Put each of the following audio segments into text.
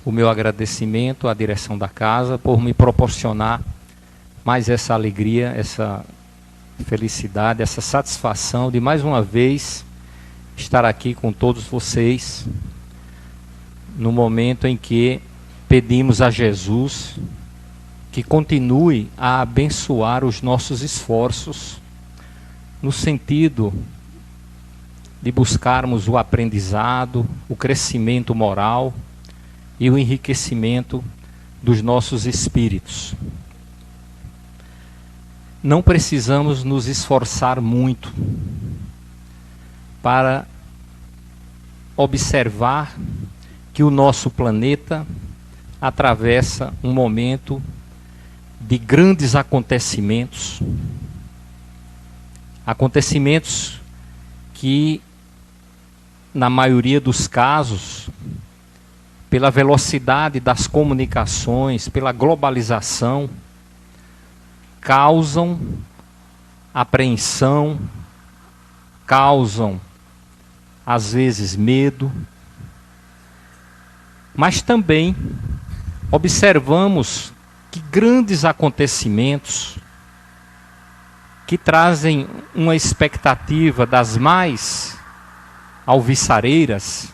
o meu agradecimento à direção da casa por me proporcionar mais essa alegria, essa felicidade, essa satisfação de mais uma vez estar aqui com todos vocês no momento em que pedimos a Jesus que continue a abençoar os nossos esforços no sentido de buscarmos o aprendizado, o crescimento moral e o enriquecimento dos nossos espíritos. Não precisamos nos esforçar muito para observar que o nosso planeta atravessa um momento de grandes acontecimentos, acontecimentos que, na maioria dos casos, pela velocidade das comunicações, pela globalização, causam apreensão, causam, às vezes, medo, mas também observamos que grandes acontecimentos que trazem uma expectativa das mais alviçareiras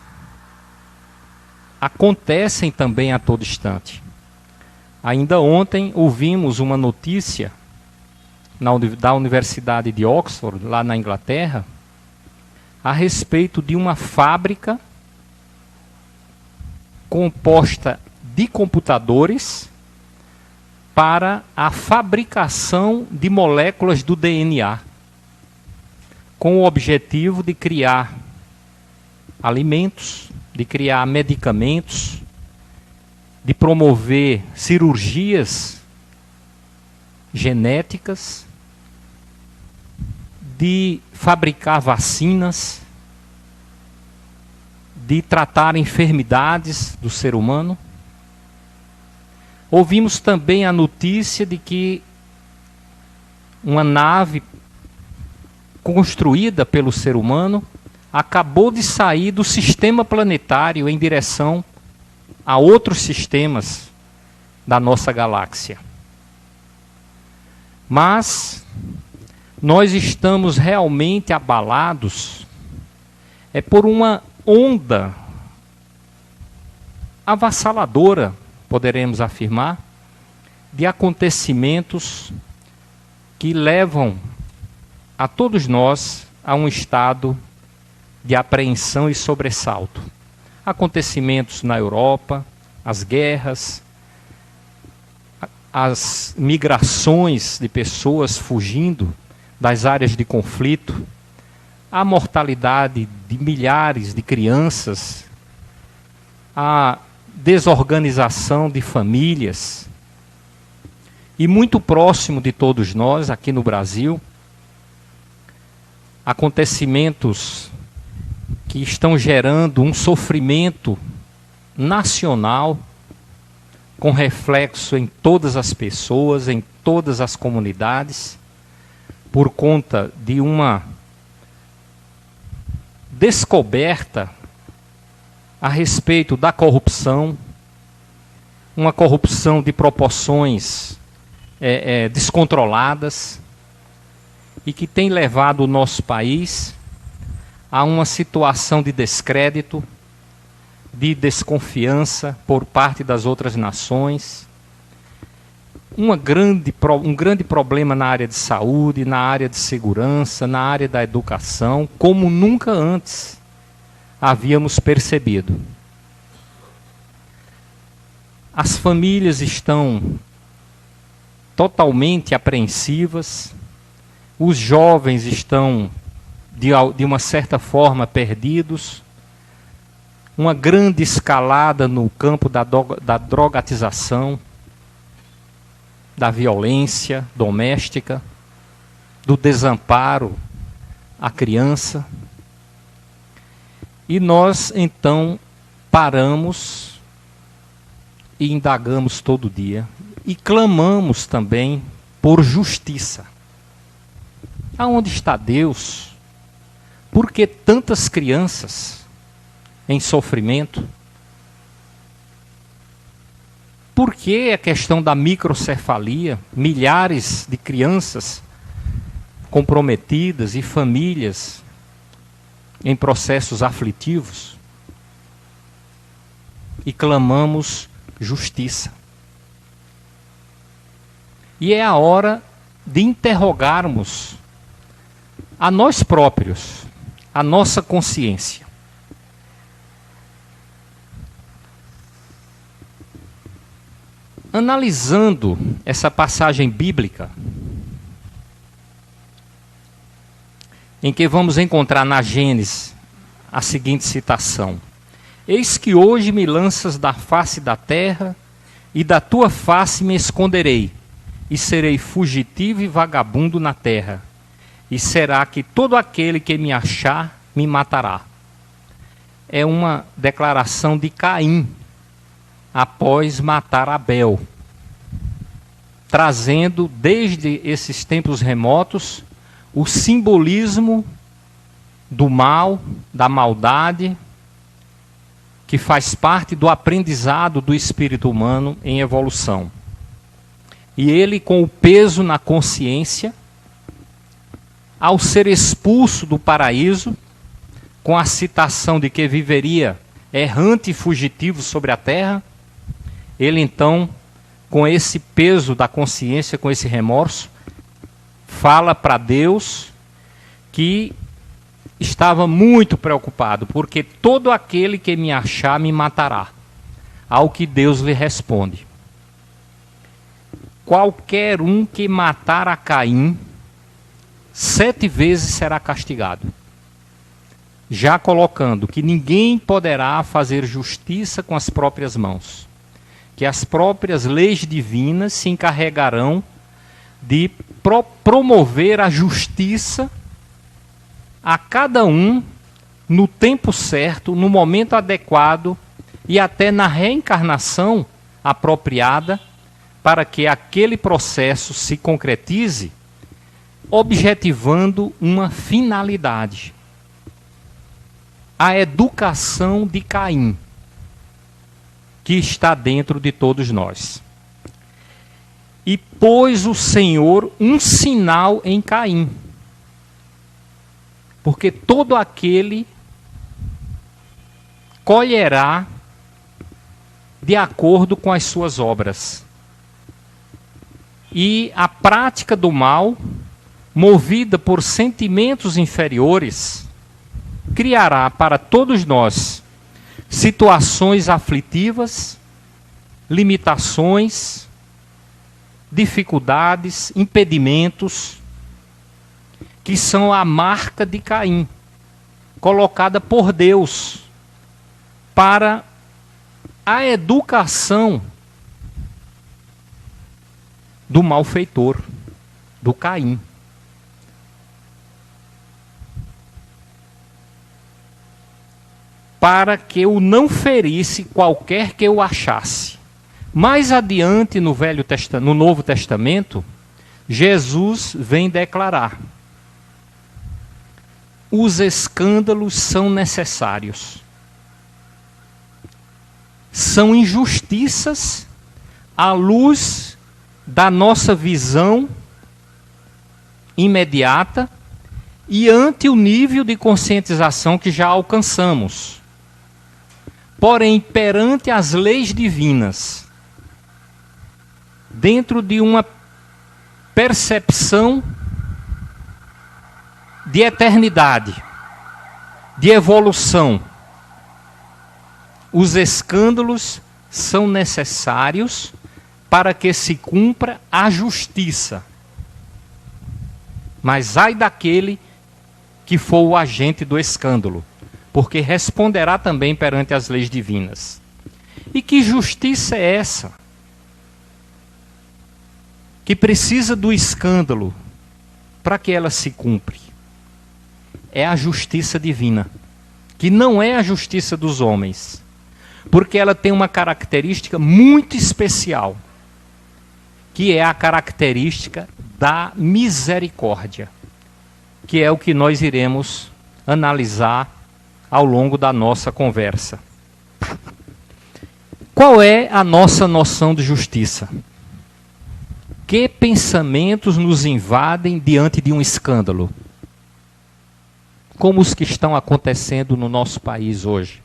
acontecem também a todo instante. Ainda ontem ouvimos uma notícia da Universidade de Oxford, lá na Inglaterra, a respeito de uma fábrica composta de computadores para a fabricação de moléculas do DNA, com o objetivo de criar alimentos, de criar medicamentos, de promover cirurgias genéticas, de fabricar vacinas, de tratar enfermidades do ser humano. Ouvimos também a notícia de que uma nave construída pelo ser humano acabou de sair do sistema planetário em direção a outros sistemas da nossa galáxia. Mas nós estamos realmente abalados por uma onda avassaladora, poderemos afirmar, de acontecimentos que levam a todos nós a um estado de apreensão e sobressalto. Acontecimentos na Europa, as guerras, as migrações de pessoas fugindo das áreas de conflito, a mortalidade de milhares de crianças, a desorganização de famílias, e muito próximo de todos nós, aqui no Brasil, acontecimentos que estão gerando um sofrimento nacional, com reflexo em todas as pessoas, em todas as comunidades, por conta de uma descoberta a respeito da corrupção, uma corrupção de proporções descontroladas, e que tem levado o nosso país a uma situação de descrédito, de desconfiança por parte das outras nações, um grande problema na área de saúde, na área de segurança, na área da educação, como nunca antes havíamos percebido. As famílias estão totalmente apreensivas, os jovens estão, de uma certa forma, perdidos, uma grande escalada no campo da drogatização, da violência doméstica, do desamparo à criança. E nós, então, paramos e indagamos todo dia. E clamamos também por justiça. Aonde está Deus? Por que tantas crianças em sofrimento? por que a questão da microcefalia, milhares de crianças comprometidas e famílias em processos aflitivos? E clamamos justiça. E é a hora de interrogarmos a nós próprios, a nossa consciência. Analisando essa passagem bíblica, em que vamos encontrar na Gênesis a seguinte citação: Eis que hoje me lanças da face da terra, e da tua face me esconderei, e serei fugitivo e vagabundo na terra. E será que todo aquele que me achar me matará. É uma declaração de Caim, após matar Abel, trazendo desde esses tempos remotos o simbolismo do mal, da maldade, que faz parte do aprendizado do espírito humano em evolução. E ele, com o peso na consciência, ao ser expulso do paraíso, com a citação de que viveria errante e fugitivo sobre a terra, ele então, com esse peso da consciência, com esse remorso, fala para Deus que estava muito preocupado, porque todo aquele que me achar me matará. Ao que Deus lhe responde: qualquer um que matar a Caim, 7 vezes será castigado. Já colocando que ninguém poderá fazer justiça com as próprias mãos, que as próprias leis divinas se encarregarão de promover a justiça a cada um no tempo certo, no momento adequado e até na reencarnação apropriada, para que aquele processo se concretize, objetivando uma finalidade: a educação de Caim, que está dentro de todos nós. E pôs o Senhor um sinal em Caim, porque todo aquele colherá de acordo com as suas obras. E a prática do mal, movida por sentimentos inferiores, criará para todos nós situações aflitivas, limitações, dificuldades, impedimentos, que são a marca de Caim, colocada por Deus para a educação do malfeitor, do Caim. Para que o não ferisse qualquer que o achasse. Mais adiante no Novo Testamento, Jesus vem declarar: os escândalos são necessários. São injustiças à luz da nossa visão imediata e ante o nível de conscientização que já alcançamos. Porém, perante as leis divinas, dentro de uma percepção de eternidade, de evolução, os escândalos são necessários para que se cumpra a justiça. Mas ai daquele que for o agente do escândalo, porque responderá também perante as leis divinas. E que justiça é essa? Que precisa do escândalo para que ela se cumpra. É a justiça divina, que não é a justiça dos homens, porque ela tem uma característica muito especial, que é a característica da misericórdia, que é o que nós iremos analisar ao longo da nossa conversa. Qual é a nossa noção de justiça? Que pensamentos nos invadem diante de um escândalo? Como os que estão acontecendo no nosso país hoje.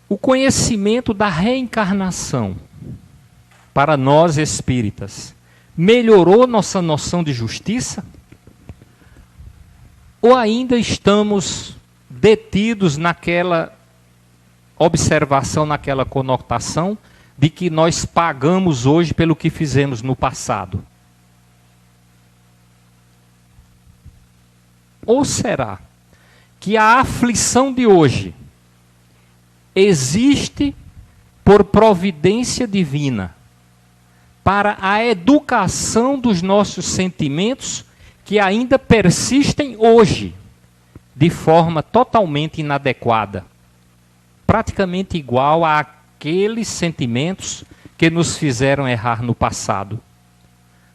O conhecimento da reencarnação, para nós espíritas, melhorou nossa noção de justiça? Ou ainda estamos detidos naquela observação, naquela conotação de que nós pagamos hoje pelo que fizemos no passado? Ou será que a aflição de hoje existe por providência divina para a educação dos nossos sentimentos que ainda persistem hoje de forma totalmente inadequada, praticamente igual àqueles sentimentos que nos fizeram errar no passado?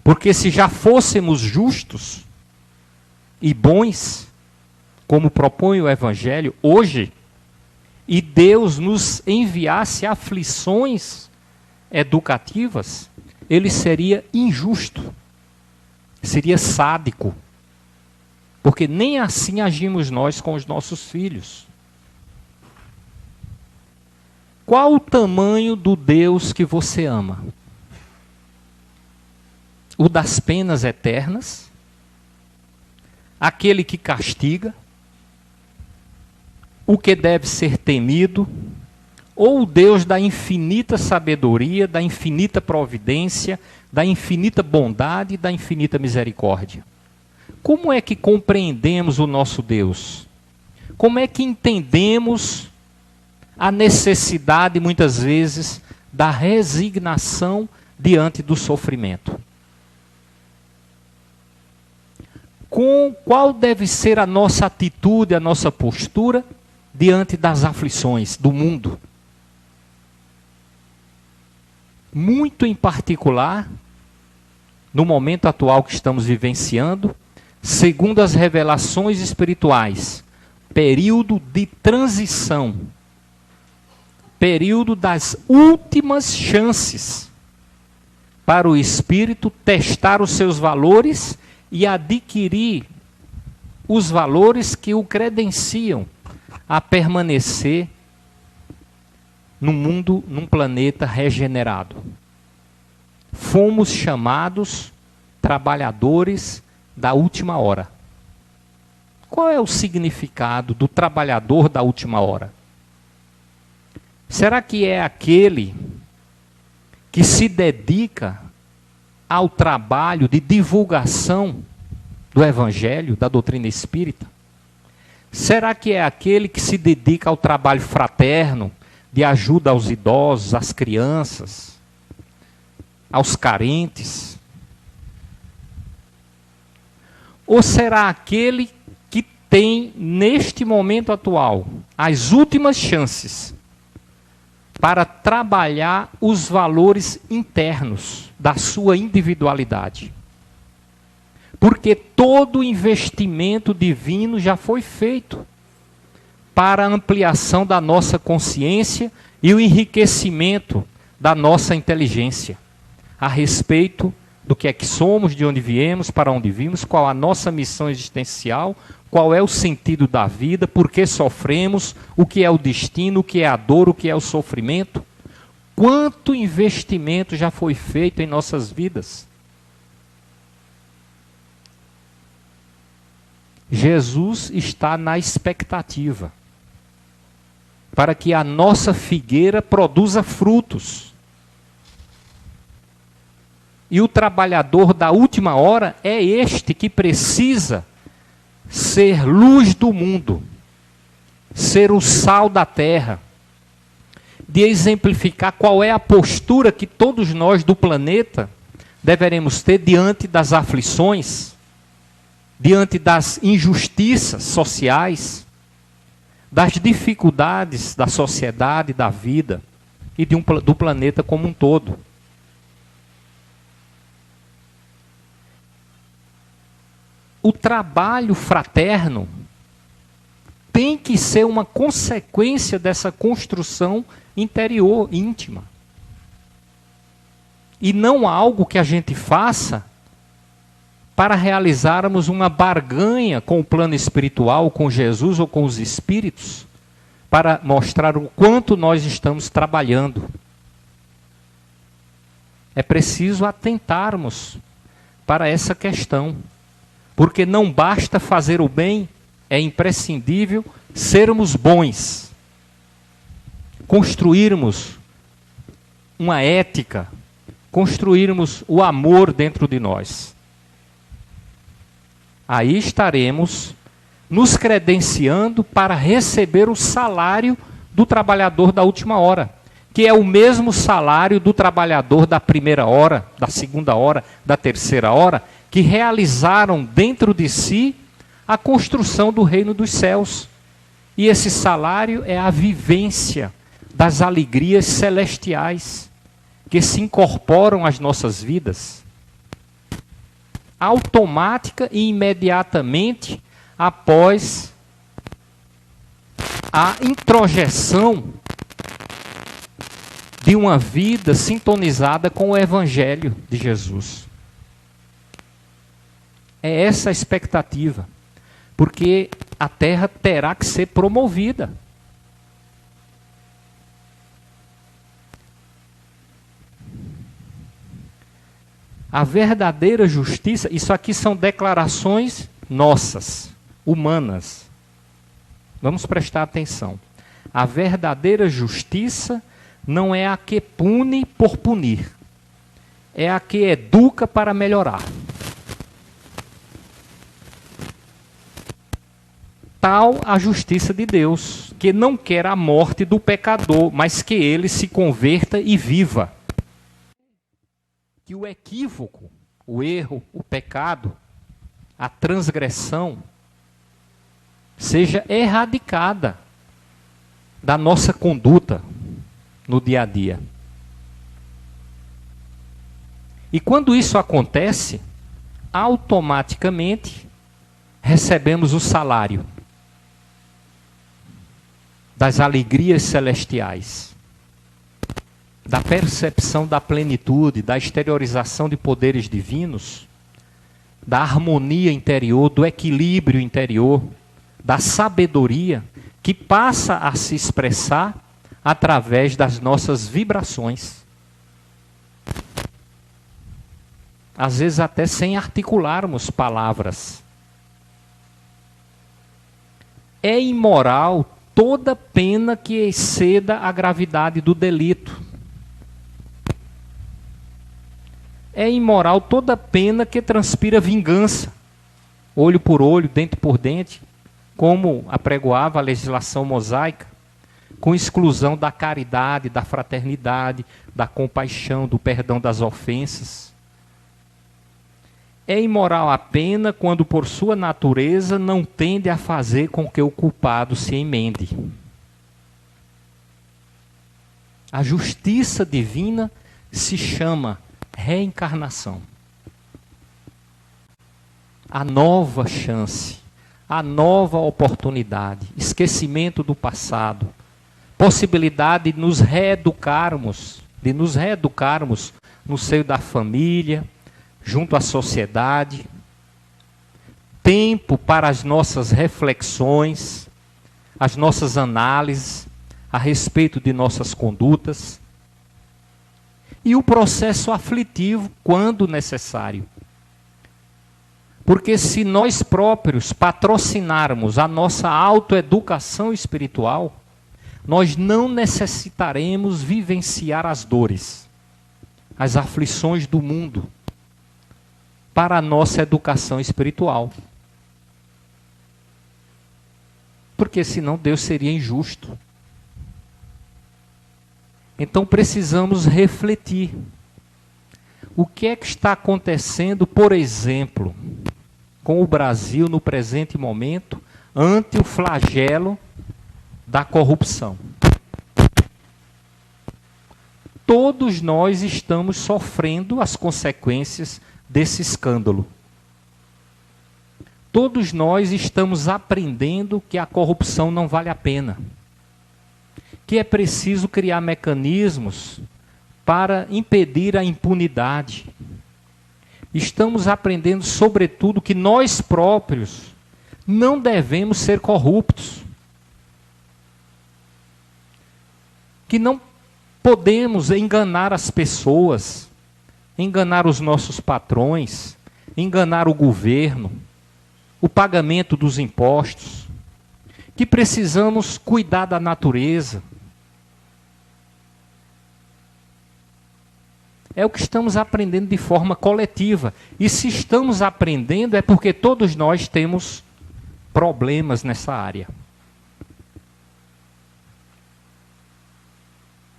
Porque se já fôssemos justos e bons, como propõe o Evangelho, hoje, e Deus nos enviasse aflições educativas, ele seria injusto, seria sádico, porque nem assim agimos nós com os nossos filhos. Qual o tamanho do Deus que você ama? O das penas eternas? Aquele que castiga, o que deve ser temido, ou o Deus da infinita sabedoria, da infinita providência, da infinita bondade e da infinita misericórdia? Como é que compreendemos o nosso Deus? Como é que entendemos a necessidade, muitas vezes, da resignação diante do sofrimento? Qual deve ser a nossa atitude, a nossa postura diante das aflições do mundo? Muito em particular, no momento atual que estamos vivenciando, segundo as revelações espirituais, período de transição, período das últimas chances para o espírito testar os seus valores e adquirir os valores que o credenciam a permanecer num mundo, num planeta regenerado. Fomos chamados trabalhadores da última hora. Qual é o significado do trabalhador da última hora? Será que é aquele que se dedica ao trabalho de divulgação do Evangelho, da doutrina espírita? Será que é aquele que se dedica ao trabalho fraterno, de ajuda aos idosos, às crianças, aos carentes? Ou será aquele que tem, neste momento atual, as últimas chances para trabalhar os valores internos da sua individualidade? Porque todo investimento divino já foi feito para a ampliação da nossa consciência e o enriquecimento da nossa inteligência a respeito do que é que somos, de onde viemos, para onde vimos, qual a nossa missão existencial, qual é o sentido da vida, por que sofremos, o que é o destino, o que é a dor, o que é o sofrimento. Quanto investimento já foi feito em nossas vidas? Jesus está na expectativa para que a nossa figueira produza frutos. E o trabalhador da última hora é este que precisa ser luz do mundo, ser o sal da terra, de exemplificar qual é a postura que todos nós do planeta deveremos ter diante das aflições, diante das injustiças sociais, das dificuldades da sociedade, da vida e do planeta como um todo. O trabalho fraterno tem que ser uma consequência dessa construção interior, íntima. E não algo que a gente faça para realizarmos uma barganha com o plano espiritual, com Jesus ou com os espíritos, para mostrar o quanto nós estamos trabalhando. É preciso atentarmos para essa questão, porque não basta fazer o bem, é imprescindível sermos bons, construirmos uma ética, construirmos o amor dentro de nós. Aí estaremos nos credenciando para receber o salário do trabalhador da última hora, que é o mesmo salário do trabalhador da primeira hora, da segunda hora, da terceira hora, que realizaram dentro de si a construção do reino dos céus. E esse salário é a vivência das alegrias celestiais que se incorporam às nossas vidas, automática e imediatamente após a introjeção de uma vida sintonizada com o Evangelho de Jesus. É essa a expectativa, porque a terra terá que ser promovida. A verdadeira justiça, isso aqui são declarações nossas, humanas. Vamos prestar atenção. A verdadeira justiça não é a que pune por punir, é a que educa para melhorar. Tal a justiça de Deus, que não quer a morte do pecador, mas que ele se converta e viva. Que o equívoco, o erro, o pecado, a transgressão, seja erradicada da nossa conduta no dia a dia. E quando isso acontece, automaticamente recebemos o salário das alegrias celestiais, da percepção da plenitude, da exteriorização de poderes divinos, da harmonia interior, do equilíbrio interior, da sabedoria que passa a se expressar através das nossas vibrações. Às vezes até sem articularmos palavras. É imoral toda pena que exceda a gravidade do delito. É imoral toda pena que transpira vingança, olho por olho, dente por dente, como apregoava a legislação mosaica, com exclusão da caridade, da fraternidade, da compaixão, do perdão das ofensas. É imoral a pena quando, por sua natureza, não tende a fazer com que o culpado se emende. A justiça divina se chama reencarnação. A nova chance, a nova oportunidade, esquecimento do passado, possibilidade de nos reeducarmos no seio da família, junto à sociedade, tempo para as nossas reflexões, as nossas análises a respeito de nossas condutas, e o processo aflitivo quando necessário. Porque se nós próprios patrocinarmos a nossa autoeducação espiritual, nós não necessitaremos vivenciar as dores, as aflições do mundo, para a nossa educação espiritual. Porque senão Deus seria injusto. Então precisamos refletir. O que é que está acontecendo, por exemplo, com o Brasil no presente momento, ante o flagelo da corrupção? Todos nós estamos sofrendo as consequências desse escândalo. Todos nós estamos aprendendo que a corrupção não vale a pena, que é preciso criar mecanismos para impedir a impunidade. Estamos aprendendo, sobretudo, que nós próprios não devemos ser corruptos, que não podemos enganar as pessoas, enganar os nossos patrões, enganar o governo, o pagamento dos impostos, que precisamos cuidar da natureza. É o que estamos aprendendo de forma coletiva. E se estamos aprendendo é porque todos nós temos problemas nessa área.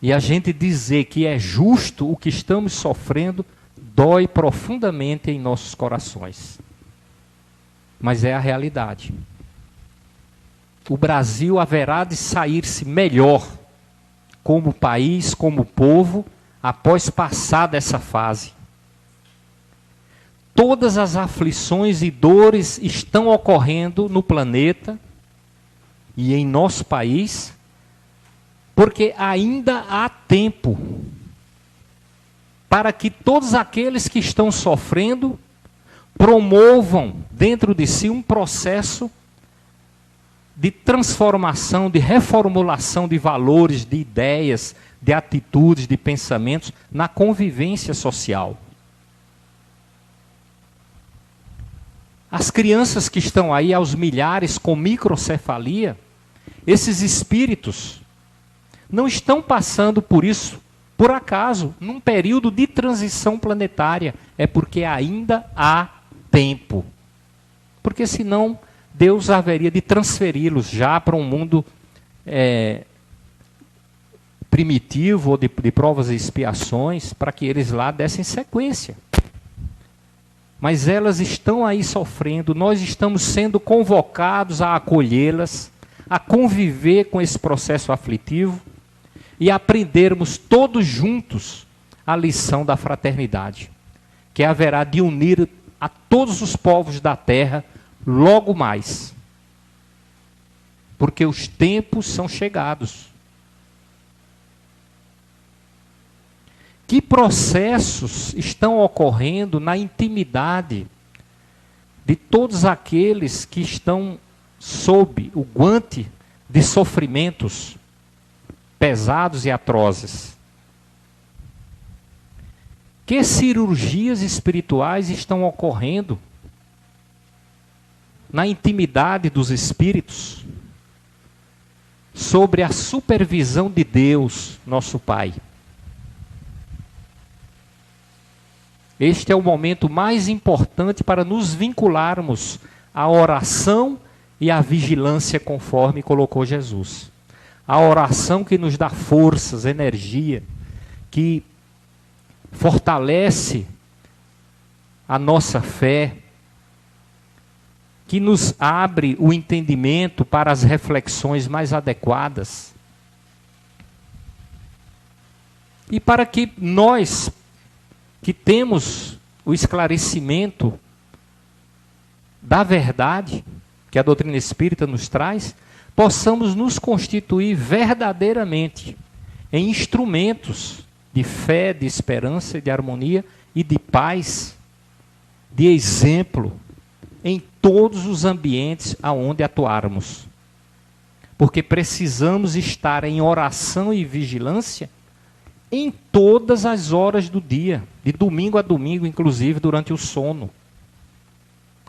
E a gente dizer que é justo o que estamos sofrendo dói profundamente em nossos corações. Mas é a realidade. O Brasil haverá de sair-se melhor como país, como povo, após passar dessa fase. Todas as aflições e dores estão ocorrendo no planeta e em nosso país, porque ainda há tempo para que todos aqueles que estão sofrendo promovam dentro de si um processo de transformação, de reformulação de valores, de ideias, de atitudes, de pensamentos na convivência social. As crianças que estão aí aos milhares com microcefalia, esses espíritos não estão passando por isso por acaso, num período de transição planetária. É porque ainda há tempo. Porque senão Deus haveria de transferi-los já para um mundo primitivo, ou de provas e expiações, para que eles lá dessem sequência. Mas elas estão aí sofrendo, nós estamos sendo convocados a acolhê-las, a conviver com esse processo aflitivo e aprendermos todos juntos a lição da fraternidade, que haverá de unir a todos os povos da terra logo mais. Porque os tempos são chegados. Que processos estão ocorrendo na intimidade de todos aqueles que estão sob o guante de sofrimentos pesados e atrozes? Que cirurgias espirituais estão ocorrendo na intimidade dos espíritos, sobre a supervisão de Deus, nosso Pai? Este é o momento mais importante para nos vincularmos à oração e à vigilância, conforme colocou Jesus. A oração que nos dá forças, energia, que fortalece a nossa fé, que nos abre o entendimento para as reflexões mais adequadas. E para que nós, que temos o esclarecimento da verdade que a doutrina espírita nos traz, possamos nos constituir verdadeiramente em instrumentos de fé, de esperança, de harmonia e de paz, de exemplo, em todos os ambientes aonde atuarmos. Porque precisamos estar em oração e vigilância em todas as horas do dia, de domingo a domingo, inclusive durante o sono,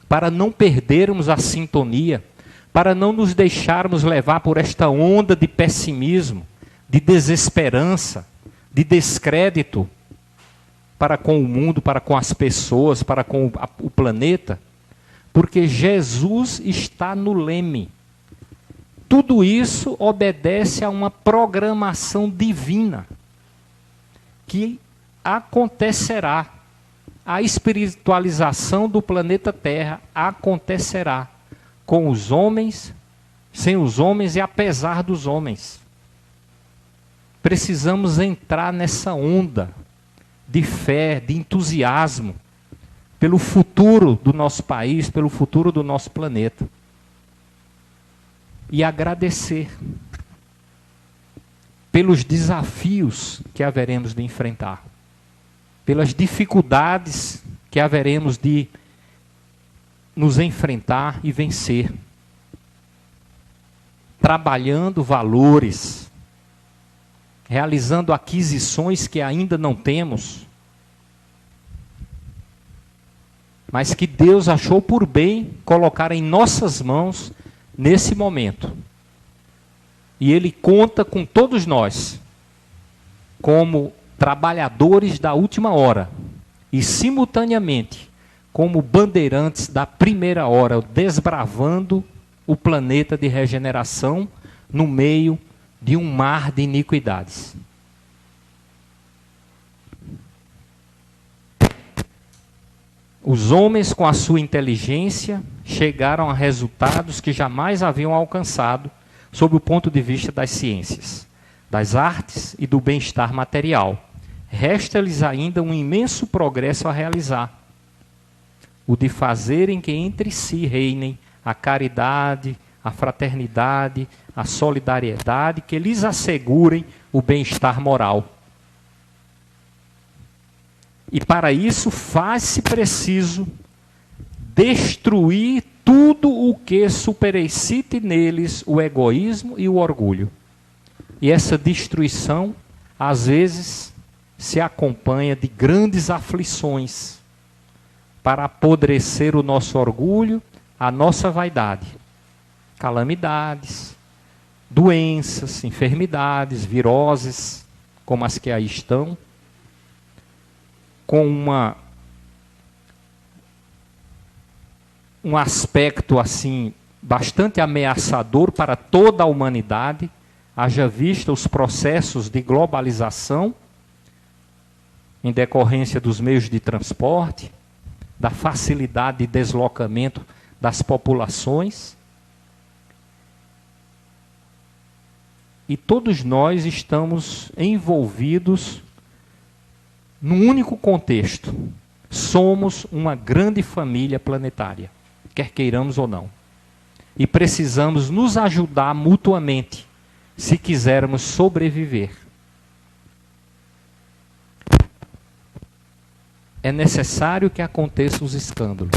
para não perdermos a sintonia, para não nos deixarmos levar por esta onda de pessimismo, de desesperança, de descrédito para com o mundo, para com as pessoas, para com o planeta, porque Jesus está no leme. Tudo isso obedece a uma programação divina que acontecerá. A espiritualização do planeta Terra acontecerá com os homens, sem os homens e apesar dos homens. Precisamos entrar nessa onda de fé, de entusiasmo, pelo futuro do nosso país, pelo futuro do nosso planeta. E agradecer pelos desafios que haveremos de enfrentar, pelas dificuldades que haveremos de nos enfrentar e vencer, trabalhando valores, realizando aquisições que ainda não temos, mas que Deus achou por bem colocar em nossas mãos nesse momento. E Ele conta com todos nós, como trabalhadores da última hora, e simultaneamente, como bandeirantes da primeira hora, desbravando o planeta de regeneração no meio de um mar de iniquidades. Os homens, com a sua inteligência, chegaram a resultados que jamais haviam alcançado sob o ponto de vista das ciências, das artes e do bem-estar material. Resta-lhes ainda um imenso progresso a realizar, o de fazerem que entre si reinem a caridade, a fraternidade, a solidariedade, que lhes assegurem o bem-estar moral. E para isso faz-se preciso destruir tudo o que superexcite neles o egoísmo e o orgulho. E essa destruição, às vezes, se acompanha de grandes aflições para apodrecer o nosso orgulho, a nossa vaidade. Calamidades, doenças, enfermidades, viroses, como as que aí estão, com um aspecto assim bastante ameaçador para toda a humanidade, haja vista os processos de globalização em decorrência dos meios de transporte, da facilidade de deslocamento das populações. E todos nós estamos envolvidos num único contexto. Somos uma grande família planetária, quer queiramos ou não. E precisamos nos ajudar mutuamente, se quisermos sobreviver. É necessário que aconteçam os escândalos,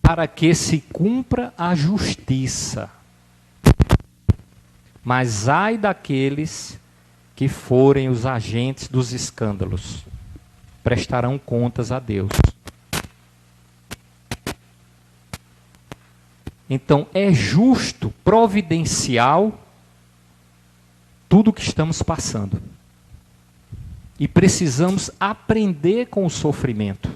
para que se cumpra a justiça. Mas ai daqueles que forem os agentes dos escândalos, prestarão contas a Deus. Então é justo, providencial, tudo o que estamos passando. E precisamos aprender com o sofrimento,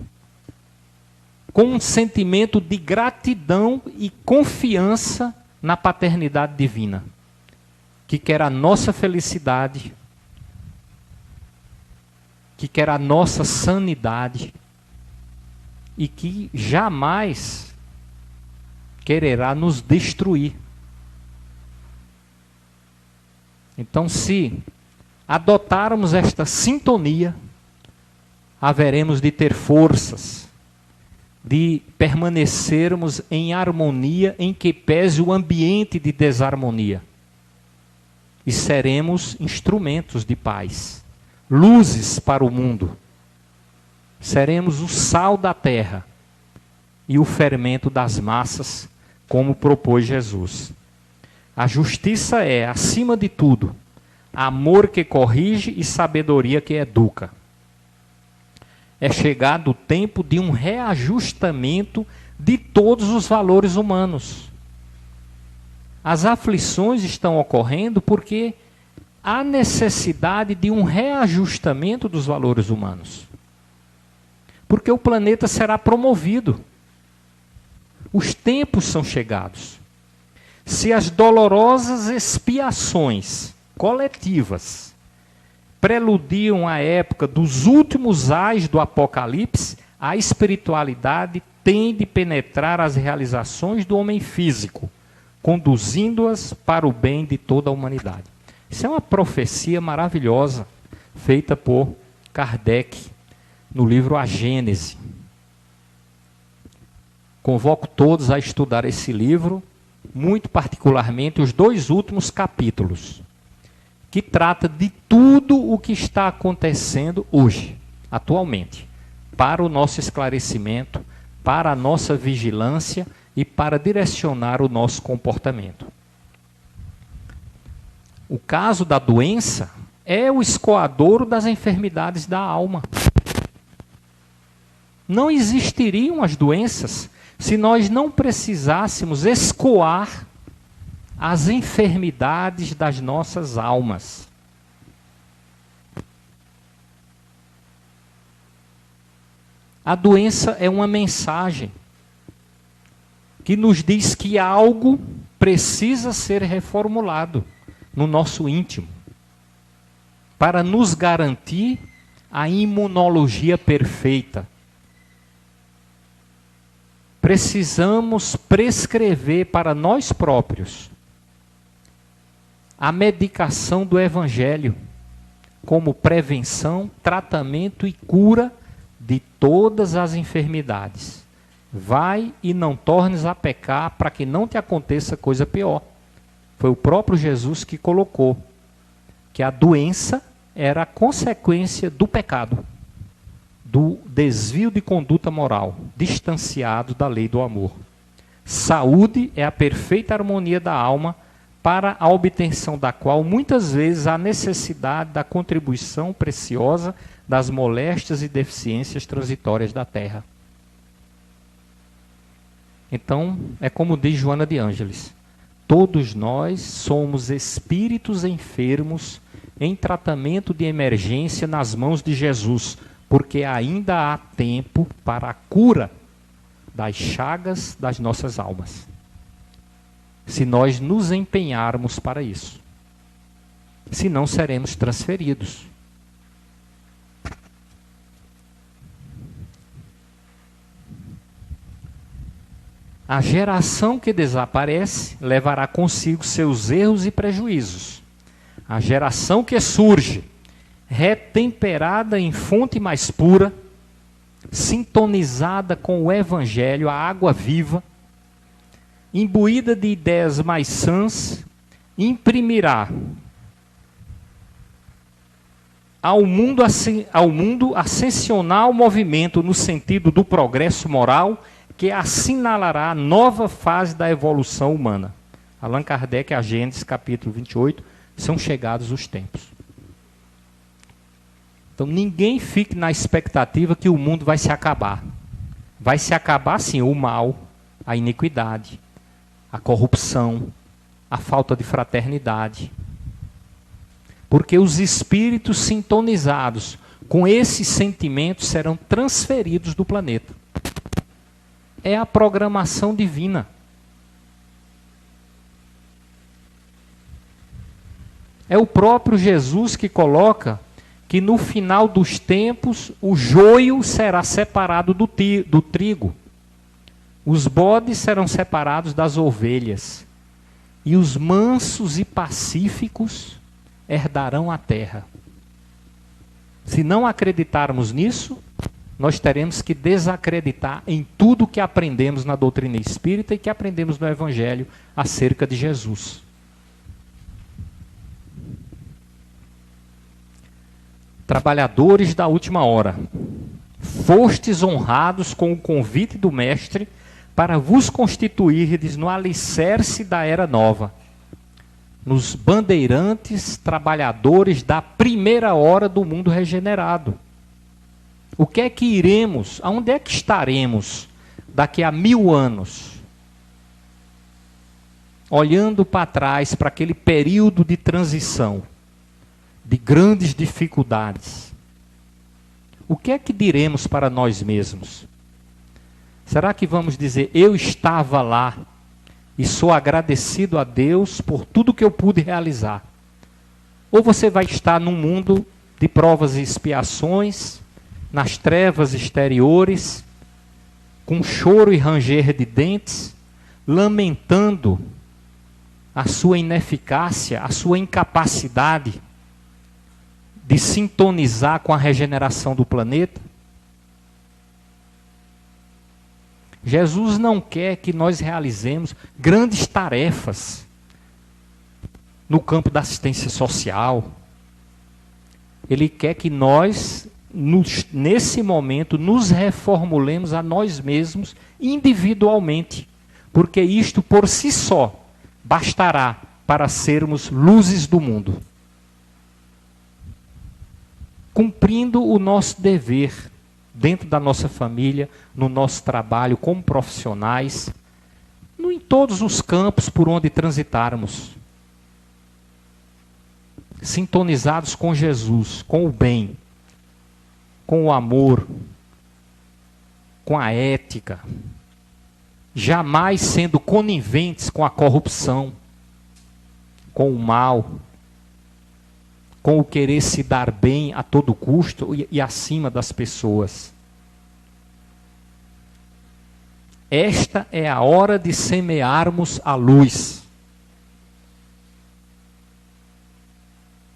com um sentimento de gratidão e confiança na paternidade divina, que quer a nossa felicidade, que quer a nossa sanidade e que jamais quererá nos destruir. Então, se adotarmos esta sintonia, haveremos de ter forças, de permanecermos em harmonia em que pese o ambiente de desarmonia. E seremos instrumentos de paz, luzes para o mundo. Seremos o sal da terra e o fermento das massas, como propôs Jesus. A justiça é, acima de tudo, amor que corrige e sabedoria que educa. É chegado o tempo de um reajustamento de todos os valores humanos. As aflições estão ocorrendo porque há necessidade de um reajustamento dos valores humanos. Porque o planeta será promovido. Os tempos são chegados. Se as dolorosas expiações coletivas preludiam a época dos últimos ais do Apocalipse, a espiritualidade tem de penetrar as realizações do homem físico, conduzindo-as para o bem de toda a humanidade. Isso é uma profecia maravilhosa, feita por Kardec, no livro A Gênese. Convoco todos a estudar esse livro, muito particularmente os 2 últimos capítulos, que trata de tudo o que está acontecendo hoje, atualmente, para o nosso esclarecimento, para a nossa vigilância e para direcionar o nosso comportamento. O caso da doença é o escoadouro das enfermidades da alma. Não existiriam as doenças se nós não precisássemos escoar as enfermidades das nossas almas. A doença é uma mensagem que nos diz que algo precisa ser reformulado no nosso íntimo, para nos garantir a imunologia perfeita. Precisamos prescrever para nós próprios a medicação do Evangelho como prevenção, tratamento e cura de todas as enfermidades. Vai e não tornes a pecar para que não te aconteça coisa pior. Foi o próprio Jesus que colocou que a doença era a consequência do pecado, do desvio de conduta moral, distanciado da lei do amor. Saúde é a perfeita harmonia da alma, para a obtenção da qual muitas vezes há necessidade da contribuição preciosa das moléstias e deficiências transitórias da terra. Então, é como diz Joana de Ângeles, todos nós somos espíritos enfermos em tratamento de emergência nas mãos de Jesus, porque ainda há tempo para a cura das chagas das nossas almas, se nós nos empenharmos para isso. Senão seremos transferidos. A geração que desaparece levará consigo seus erros e prejuízos. A geração que surge, retemperada em fonte mais pura, sintonizada com o Evangelho, a água viva, imbuída de ideias mais sãs, imprimirá ao mundo ascensional movimento no sentido do progresso moral, que assinalará a nova fase da evolução humana. Allan Kardec, A Gênesis, capítulo 28, são chegados os tempos. Então ninguém fique na expectativa que o mundo vai se acabar. Vai se acabar sim o mal, a iniquidade, a corrupção, a falta de fraternidade. Porque os espíritos sintonizados com esses sentimentos serão transferidos do planeta. É a programação divina. É o próprio Jesus que coloca que no final dos tempos o joio será separado do trigo. Os bodes serão separados das ovelhas. E os mansos e pacíficos herdarão a terra. Se não acreditarmos nisso, nós teremos que desacreditar em tudo que aprendemos na doutrina espírita e que aprendemos no Evangelho acerca de Jesus. Trabalhadores da última hora, fostes honrados com o convite do Mestre para vos constituirdes no alicerce da era nova, nos bandeirantes trabalhadores da primeira hora do mundo regenerado. O que é que iremos, aonde é que estaremos daqui a 1000 anos? Olhando para trás, para aquele período de transição, de grandes dificuldades. O que é que diremos para nós mesmos? Será que vamos dizer, eu estava lá e sou agradecido a Deus por tudo que eu pude realizar? Ou você vai estar num mundo de provas e expiações, nas trevas exteriores, com choro e ranger de dentes, lamentando a sua ineficácia, a sua incapacidade de sintonizar com a regeneração do planeta? Jesus não quer que nós realizemos grandes tarefas no campo da assistência social. Ele quer que nós, nesse momento, nos reformulemos a nós mesmos individualmente, porque isto por si só bastará para sermos luzes do mundo, cumprindo o nosso dever dentro da nossa família, no nosso trabalho como profissionais, em todos os campos por onde transitarmos, sintonizados com Jesus, com o bem, com o amor, com a ética, jamais sendo coniventes com a corrupção, com o mal, com o querer se dar bem a todo custo e acima das pessoas. Esta é a hora de semearmos a luz.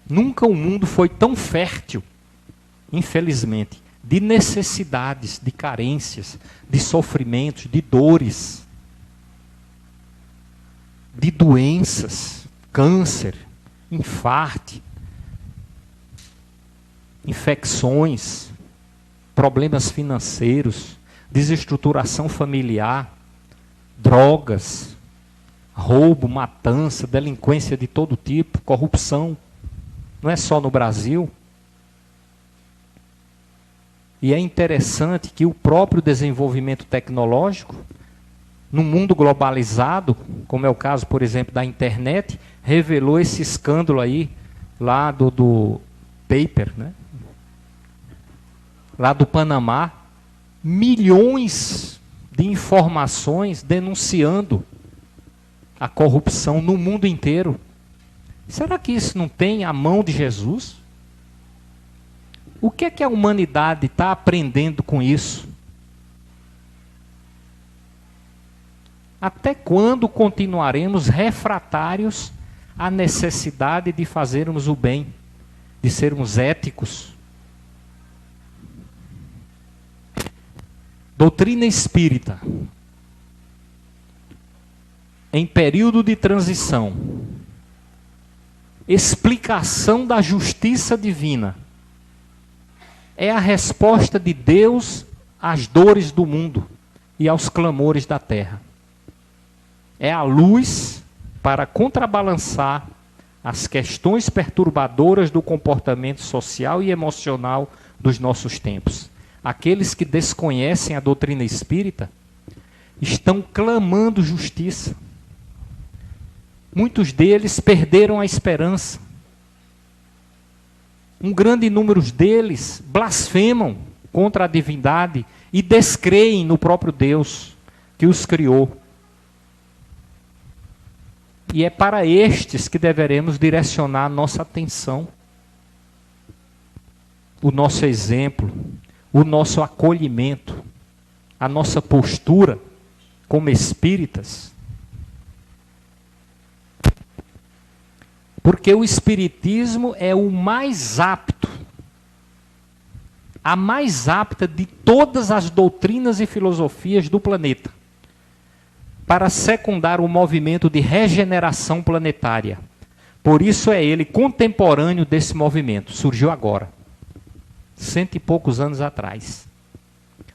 Nunca o mundo foi tão fértil, infelizmente, de necessidades, de carências, de sofrimentos, de dores, de doenças, câncer, infarto, infecções, problemas financeiros, desestruturação familiar, drogas, roubo, matança, delinquência de todo tipo, corrupção. Não é só no Brasil. E é interessante que o próprio desenvolvimento tecnológico, no mundo globalizado, como é o caso, por exemplo, da internet, revelou esse escândalo aí, lá do paper, né? Lá do Panamá, milhões de informações denunciando a corrupção no mundo inteiro. Será que isso não tem a mão de Jesus? O que é que a humanidade está aprendendo com isso? Até quando continuaremos refratários à necessidade de fazermos o bem, de sermos éticos? Doutrina espírita, em período de transição, explicação da justiça divina, é a resposta de Deus às dores do mundo e aos clamores da terra. É a luz para contrabalançar as questões perturbadoras do comportamento social e emocional dos nossos tempos. Aqueles que desconhecem a doutrina espírita estão clamando justiça. Muitos deles perderam a esperança. Um grande número deles blasfemam contra a divindade e descreem no próprio Deus que os criou. E é para estes que deveremos direcionar a nossa atenção, o nosso exemplo, o nosso acolhimento, a nossa postura como espíritas. Porque o espiritismo é o mais apto, a mais apta de todas as doutrinas e filosofias do planeta, para secundar o movimento de regeneração planetária. Por isso é ele contemporâneo desse movimento, surgiu agora, 100 e poucos anos atrás.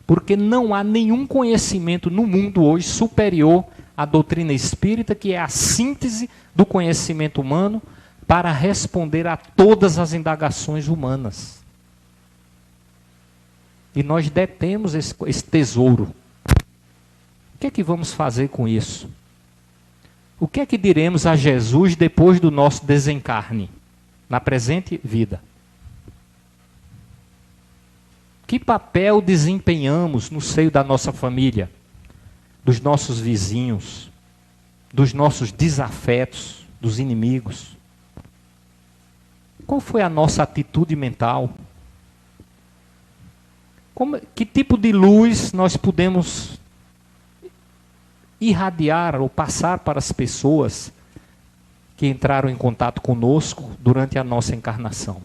Porque não há nenhum conhecimento no mundo hoje superior à doutrina espírita, que é a síntese do conhecimento humano para responder a todas as indagações humanas. E nós detemos esse tesouro. O que é que vamos fazer com isso? O que é que diremos a Jesus depois do nosso desencarne, na presente vida? Que papel desempenhamos no seio da nossa família, dos nossos vizinhos, dos nossos desafetos, dos inimigos? Qual foi a nossa atitude mental? Que tipo de luz nós podemos irradiar ou passar para as pessoas que entraram em contato conosco durante a nossa encarnação?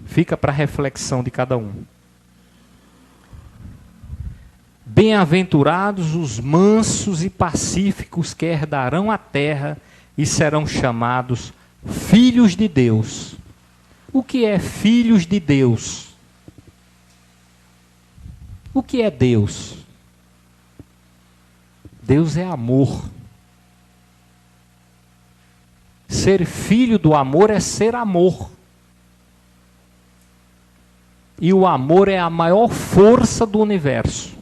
Fica para a reflexão de cada um. Bem-aventurados os mansos e pacíficos, que herdarão a terra e serão chamados filhos de Deus. O que é filhos de Deus? O que é Deus? Deus é amor. Ser filho do amor é ser amor. E o amor é a maior força do universo.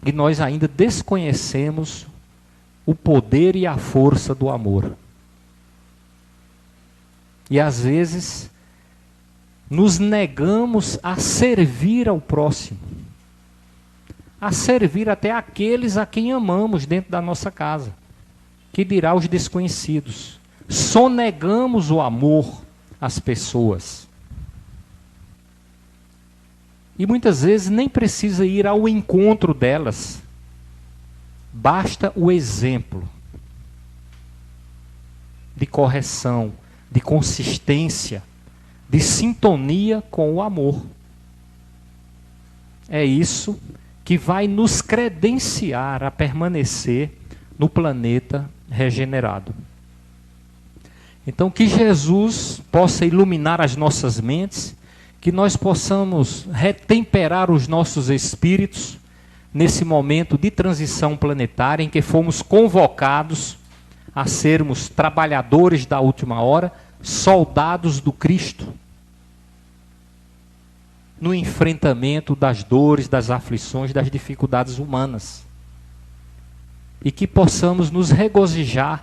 E nós ainda desconhecemos o poder e a força do amor. E às vezes nos negamos a servir ao próximo, a servir até aqueles a quem amamos dentro da nossa casa, que dirá os desconhecidos. Sonegamos o amor às pessoas. E muitas vezes nem precisa ir ao encontro delas. Basta o exemplo de correção, de consistência, de sintonia com o amor. É isso que vai nos credenciar a permanecer no planeta regenerado. Então, que Jesus possa iluminar as nossas mentes, que nós possamos retemperar os nossos espíritos nesse momento de transição planetária em que fomos convocados a sermos trabalhadores da última hora, soldados do Cristo, no enfrentamento das dores, das aflições, das dificuldades humanas. E que possamos nos regozijar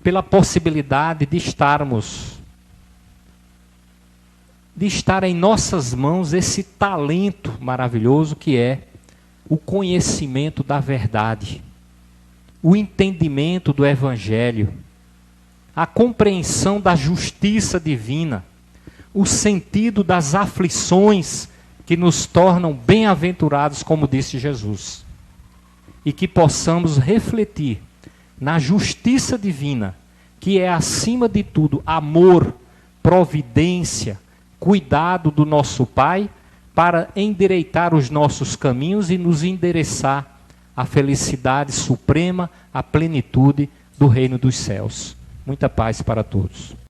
pela possibilidade de estar em nossas mãos esse talento maravilhoso que é o conhecimento da verdade, o entendimento do Evangelho, a compreensão da justiça divina, o sentido das aflições que nos tornam bem-aventurados, como disse Jesus. E que possamos refletir na justiça divina, que é, acima de tudo, amor, providência, cuidado do nosso Pai, para endireitar os nossos caminhos e nos endereçar à felicidade suprema, à plenitude do reino dos céus. Muita paz para todos.